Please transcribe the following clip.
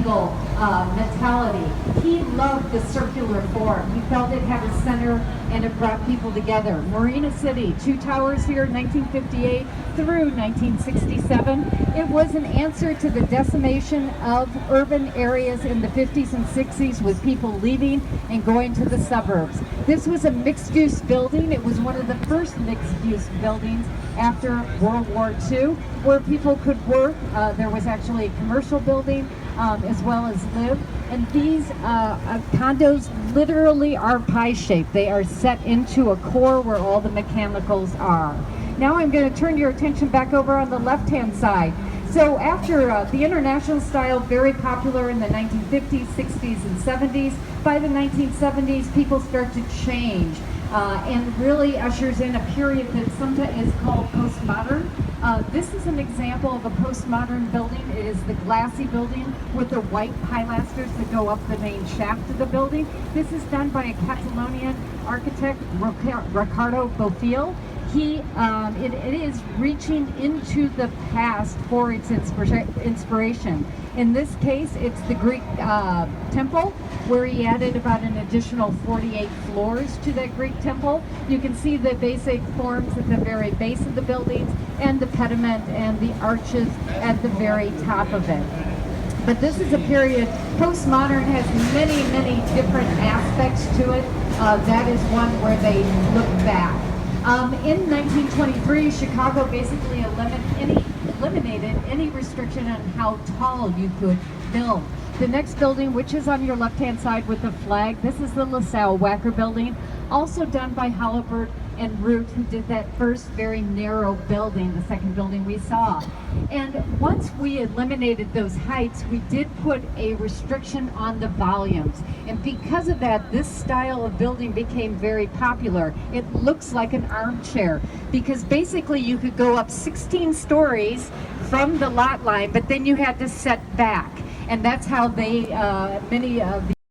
triangle mentality. He loved the circular form. He felt it had a center and it brought people together. Marina City, 2 towers here, 1958 through 1967. It was an answer to the decimation of urban areas in the 50s and 60s with people leaving and going to the suburbs. This was a mixed-use building. It was one of the first mixed-use buildings after World War II where people could work. There was actually a commercial building as well as live. And these condos literally are pie-shaped. They are set into a core where all the mechanicals are. Now I'm going to turn your attention back over on the left-hand side. So after the international style, very popular in the 1950s, 60s, and 70s, by the 1970s, people start to change and really ushers in a period that sometimes is called postmodern. This is an example of a postmodern building. It is the glassy building with the white pilasters that go up the main shaft of the building. This is done by a Catalonian architect, Ricardo Bofill. It is reaching into the past for its inspiration. In this case, it's the Greek temple, where he added about an additional 48 floors to that Greek temple. You can see the basic forms at the very base of the buildings and the pediment and the arches at the very top of it. But this is a period, postmodern has many, many different aspects to it. That is one where they look back. In 1923, Chicago basically eliminated any restriction on how tall you could build. The next building, which is on your left-hand side with the flag, this is the LaSalle Wacker building, also done by Halliburton and Root, who did that first very narrow building, the second building we saw. And once we eliminated those heights, we did put a restriction on the volumes. And because of that, this style of building became very popular. It looks like an armchair because basically you could go up 16 stories from the lot line, but then you had to set back. And that's how many of the